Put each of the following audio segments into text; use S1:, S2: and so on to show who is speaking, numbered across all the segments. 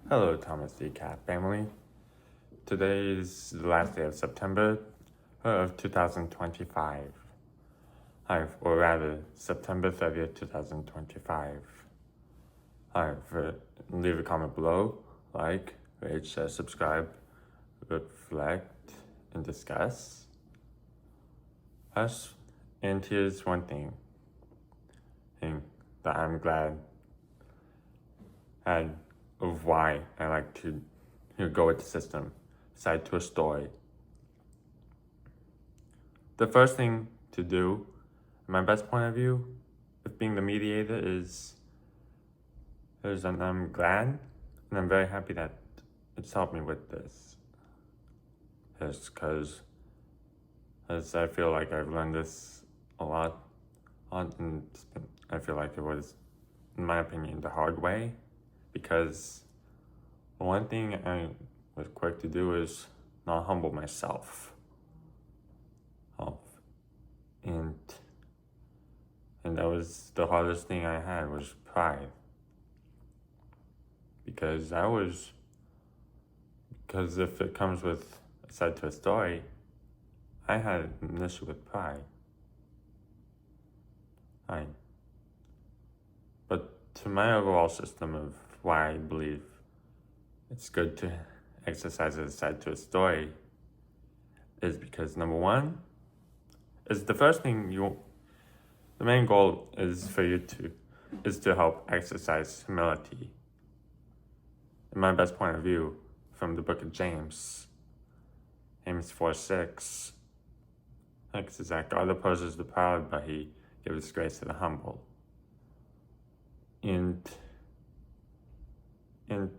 S1: Hello, Thomas D. Cat family. Today is the last day of September of 2025. Or rather, September 30th, 2025. Leave a comment below, like, rate, share, subscribe, reflect, and discuss us. And here's one thing that I'm glad of why I like to go with the system, side to a story. The first thing to do, in my best point of view, of being the mediator is and I'm glad and I'm very happy that it's helped me with this. It's because I feel like I've learned this a lot, and I feel like it was, in my opinion, the hard way, because one thing I was quick to do is not humble myself. And that was the hardest thing I had, was pride. Because if it comes with a side to a story, I had an issue with pride. But to my overall system of why I believe it's good to exercise a side to a story is because, number one, is the first thing the main goal is for you to help exercise humility. In my best point of view, from the book of James 4:6, it says that God opposes the proud, but he gives grace to the humble.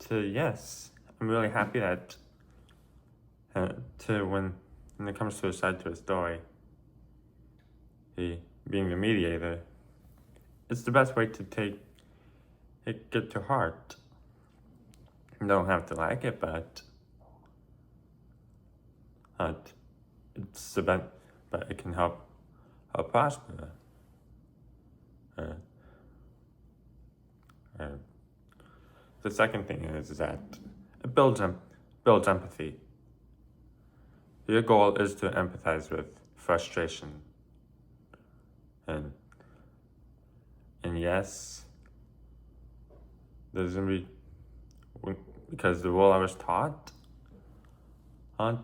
S1: Yes, I'm really happy that when it comes to a side to a story, being the mediator, it's the best way to take it to heart. You don't have to like it, but it's the best, but it can help prosper. The second thing is that it builds empathy. Your goal is to empathize with frustration. And yes, there's gonna be, because the role I was taught and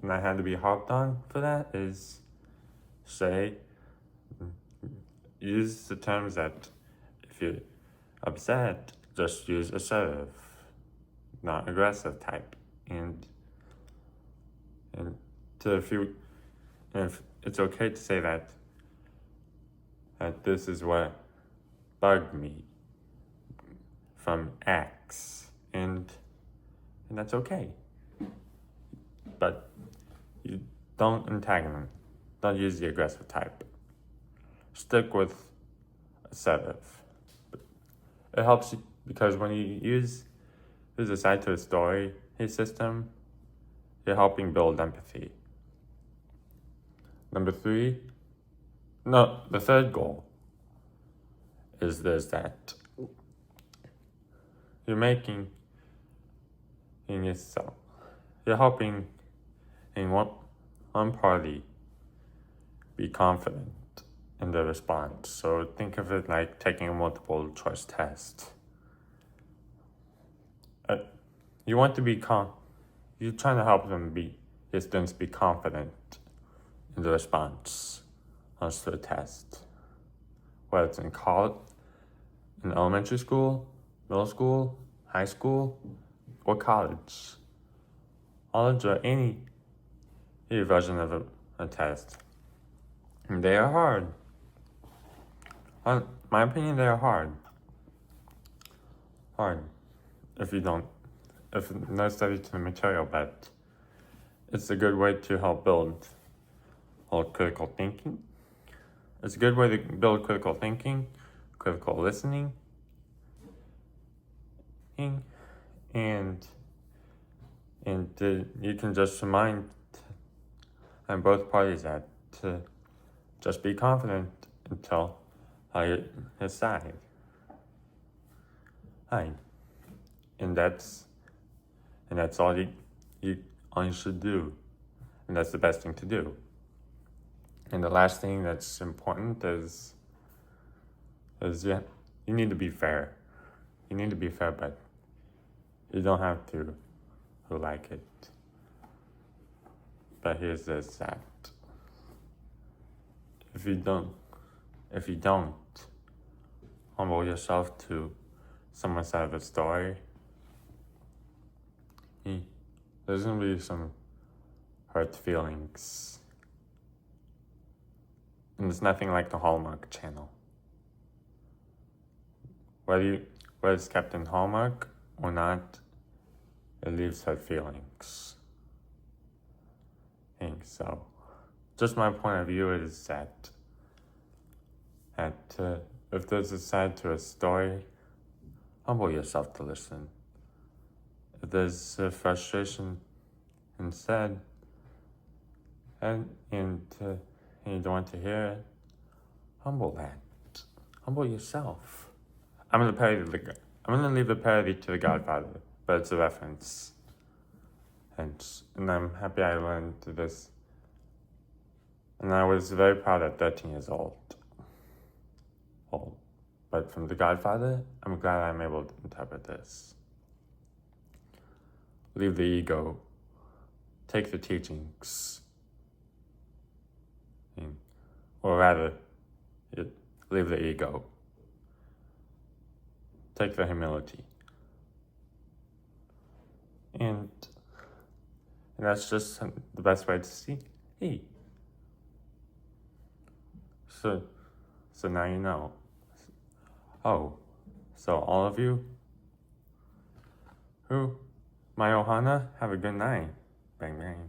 S1: I had to be harped on for that is use the terms that if you're upset, just use assertive, not aggressive type. And if it's okay to say that this is what bugged me from X, and that's okay. But you don't antagonize, don't use the aggressive type. Stick with assertive. It helps you, because when you use a side to a story system, you're helping build empathy. The third goal is that you're making in yourself, you're helping in one party be confident in the response. So think of it like taking a multiple choice test. You want to be you're trying to help your students be confident in the response to the test. Whether it's in college, in elementary school, middle school, high school, or college. College or any version of a test. And they are hard. In my opinion, they are hard. If no study to the material, but it's a good way to help build critical thinking. It's a good way to build critical thinking, critical listening, and you can just remind both parties that to just be confident until your side. and that's all you should do, and that's the best thing to do. And the last thing that's important is you need to be fair. You need to be fair, but you don't have to like it. But here's this that if you don't humble yourself to someone's side of a story, there's gonna be some hurt feelings. And it's nothing like the Hallmark Channel. Whether it's kept in Hallmark or not, it leaves hurt feelings. And so, just my point of view is that if there's a side to a story, humble yourself to listen. If there's frustration instead, and you don't want to hear it, humble that. Humble yourself. I'm gonna leave the parody to The Godfather, but it's a reference. And I'm happy I learned this. And I was very proud at 13 years old. But from The Godfather, I'm glad I'm able to interpret this. Leave the ego. Take the teachings. Or rather, leave the ego. Take the humility. And that's just the best way to see. Hey. So now you know. Oh, so all of you my Ohana, have a good night. Bang bang.